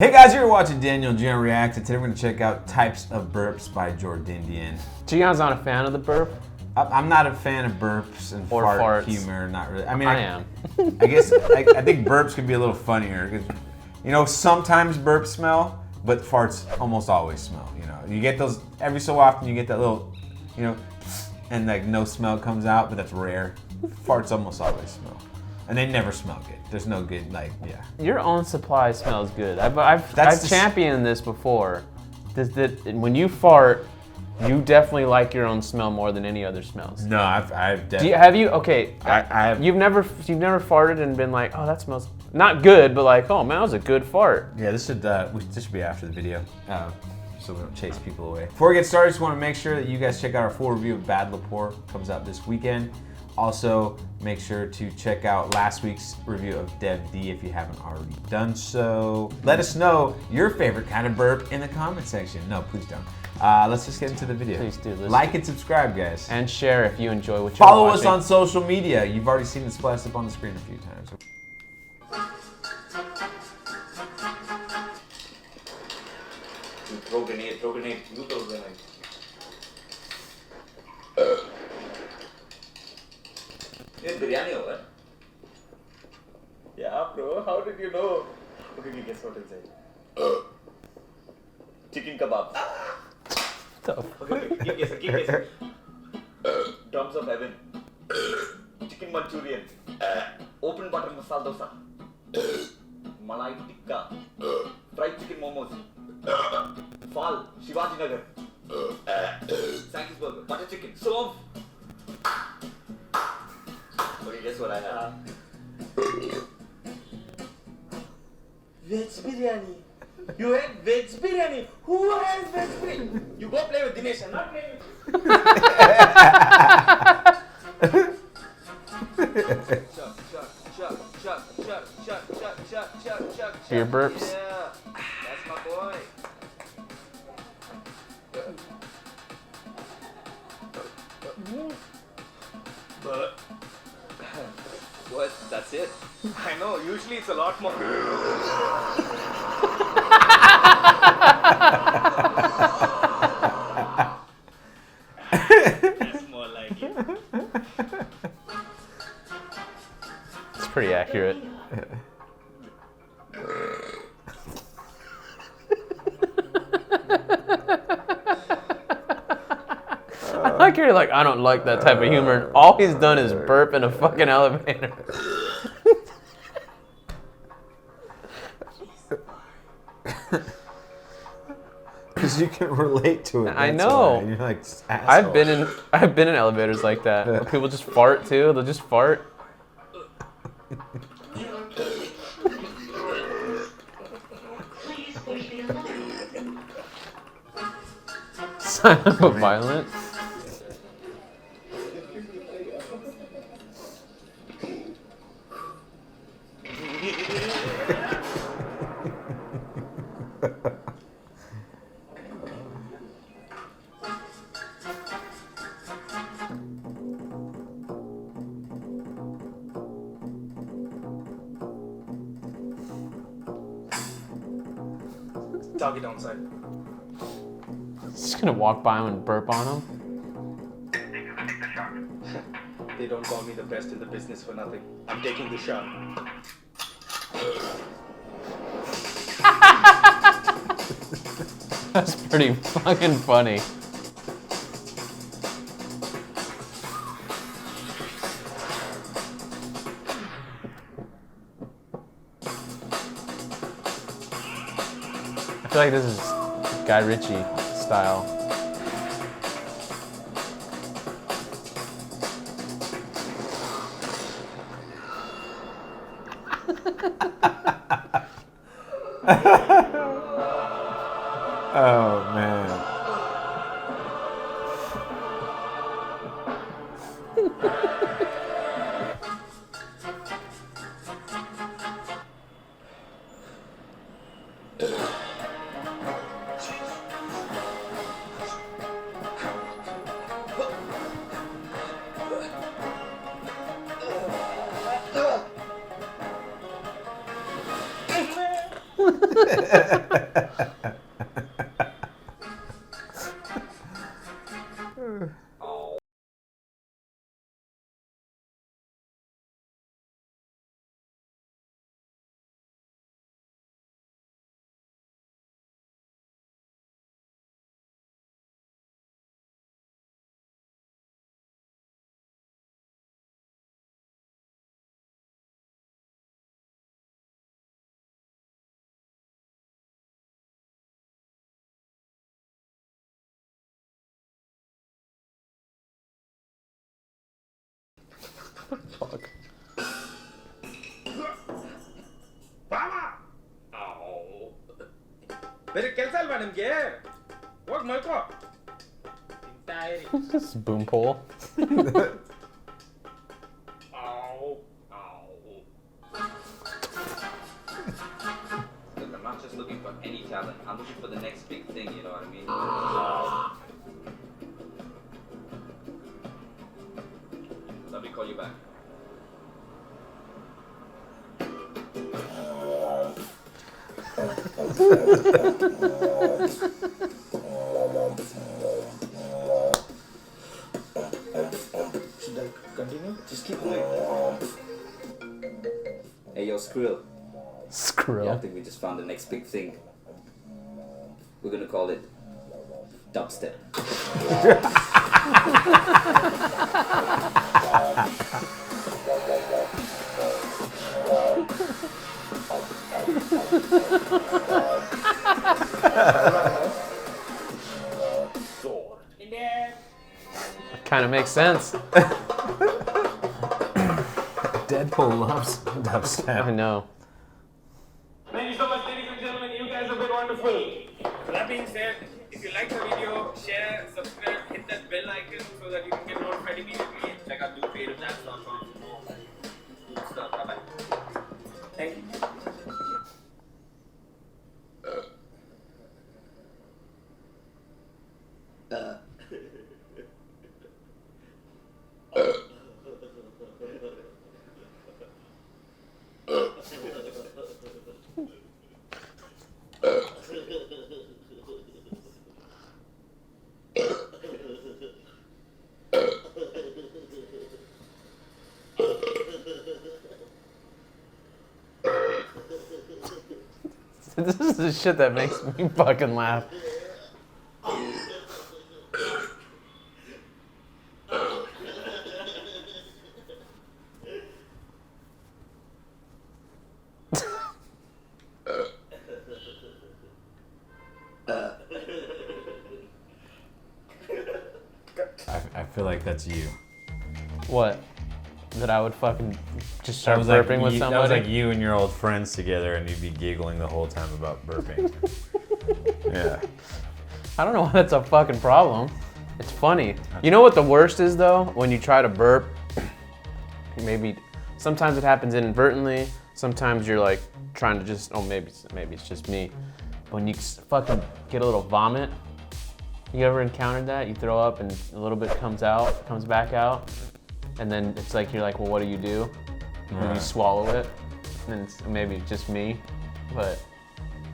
Hey guys, you're watching Daniel and Gian React, and today we're going to check out Types of Burps by Jordindian. Gian's not a fan of the burp? I'm not a fan of burps and fart humor, not really. I mean, I am. I guess I think burps can be a little funnier because, you know, sometimes burps smell, but farts almost always smell. You know, you get those every so often. You get that little, you know, and like no smell comes out, but that's rare. Farts almost always smell, and they never smell good. There's no good, like, yeah. Your own supply smells good. I've championed this before. That when you fart, you definitely like your own smell more than any other smells. No, I've definitely. Have you? Okay. I have. You've never farted and been like, oh, that smells not good, but like, oh man, that was a good fart. Yeah, this should be after the video, so we don't chase people away. Before we get started, just want to make sure that you guys check out our full review of Bad Lapore. Comes out this weekend. Also, make sure to check out last week's review of Dev D if you haven't already done so. Let us know your favorite kind of burp in the comment section. No, please don't. Let's just get into the video. Please do. Like and subscribe, guys. And share if you enjoy what you're Follow watching. us on social media. You've already seen it splashed up on the screen a few times. Throw grenade, you throw grenade. It's biryani over. Yeah, bro, how did you know? Okay, guess what inside? Chicken kebab. Okay, keep guessing. Drums of heaven. Chicken Manchurian. Open butter masala dosa. Malai tikka. Fried chicken momos. Fall, Shivaji Nagar. Sankey's burger. Butter chicken. Serve. Okay, guess what I have? Veg biryani. You had veg biryani. Who has veg biryani? You go play with Dinesh. I'm not playing with you. Your burps. Yeah, that's my boy. But what? That's it. I know. Usually it's a lot more. That's more like it. It's pretty accurate. I like you're like, I don't like that type of humor. And all he's done is burp in a fucking elevator. Because you can relate to it. I know. You're like, I've been in elevators like that. Where people just fart too. They'll just fart. Silent but violent. Doggy downside. Just gonna walk by him and burp on him. They don't call me the best in the business for nothing. I'm taking the shot. That's pretty fucking funny. I feel like this is Guy Ritchie style. Oh man. Fuck. ಬೇರೆ ಕೆಲಸ ಅಲ್ವಾ ನಿಮ್ಗೆ ಹೋಗಿ ಮಲ್ಕೋ This is boom pole. Look, I'm not just looking for any talent. I'm looking for the next big thing, you know what I mean? Let me call you back. Should I continue? Just keep going. Hey, yo, Skrill. Screw. Yeah, I think we just found the next big thing. We're gonna call it dubstep. Kind of makes sense. Deadpool loves dubstep. I know. Thank you so much, ladies and gentlemen. You guys have been wonderful. That being said, if you like the video, share, subscribe, hit that bell icon so that you can get notified immediately. Check out DoCreativeDance.com for more good stuff. Bye-bye. Thank you. This is the shit that makes me fucking laugh. I feel like that's you. What? That I would fucking just That start was burping like with you, somebody? That was like you and your old friends together, and you'd be giggling the whole time about burping. Yeah. I don't know why that's a fucking problem. It's funny. You know what the worst is though? When you try to burp, maybe sometimes it happens inadvertently. Sometimes you're like trying to just, oh maybe it's just me. When you fucking get a little vomit, you ever encountered that? You throw up and a little bit comes back out, and then it's like you're like, well, what do? And then you swallow it, and it's maybe just me, but.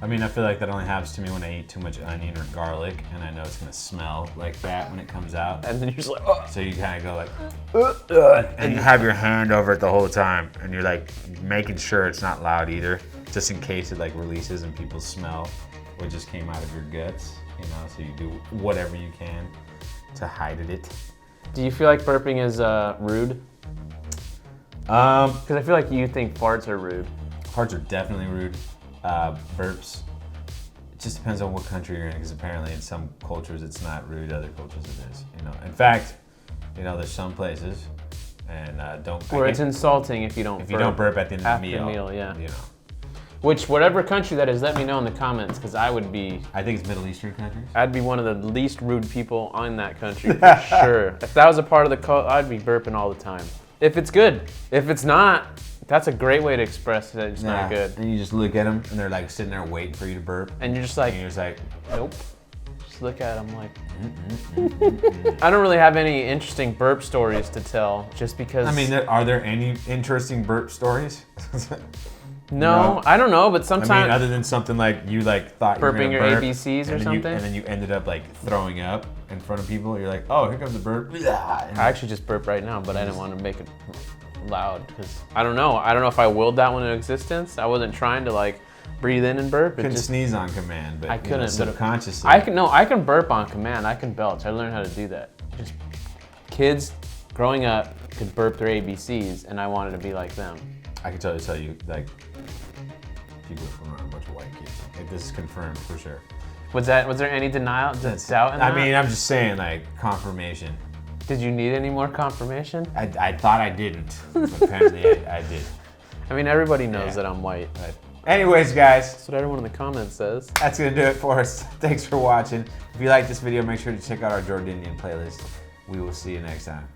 I mean, I feel like that only happens to me when I eat too much onion or garlic, and I know it's gonna smell like that when it comes out. And then you're just like, oh. So you kind of go like, and you have your hand over it the whole time, and you're like making sure it's not loud either, just in case it like releases and people smell what just came out of your guts, you know. So you do whatever you can to hide it. Do you feel like burping is rude? Because I feel like you think farts are rude. Farts are definitely rude. Burps, it just depends on what country you're in, because apparently in some cultures it's not rude, other cultures it is, you know. In fact, you know, there's some places, and where it's insulting if you don't burp at the end of the meal, yeah. You know. Which, whatever country that is, let me know in the comments, because I think it's Middle Eastern countries. I'd be one of the least rude people in that country, for sure. If that was a part of the culture, I'd be burping all the time. If it's good. If it's not, that's a great way to express that it's not good. And you just look at them, and they're like sitting there waiting for you to burp. And you're just like, nope. Just look at them like. I don't really have any interesting burp stories to tell, just because. I mean, are there any interesting burp stories? No, No? I don't know, but sometimes I mean, other than something like you like thought you were burping gonna your burp, ABCs or and then something. and then you ended up like throwing up in front of people. You're like, oh, here comes the burp. And I actually just burped right now, but I didn't want to make it loud because I don't know. I don't know if I willed that one into existence. I wasn't trying to like breathe in and burp. couldn't sneeze on command, but I couldn't, but subconsciously. I can burp on command. I can belch. I learned how to do that. Just kids growing up could burp their ABCs, and I wanted to be like them. I can totally tell you, like, if you grew up around a bunch of white kids, like, this is confirmed for sure. Was there any denial, doubt in that? I mean, I'm just saying, like, confirmation. Did you need any more confirmation? I thought I didn't, but apparently I did. I mean, everybody knows that I'm white. But anyways, guys, That's what everyone in the comments says. that's gonna do it for us. Thanks for watching. If you like this video, make sure to check out our Jordindian playlist. We will see you next time.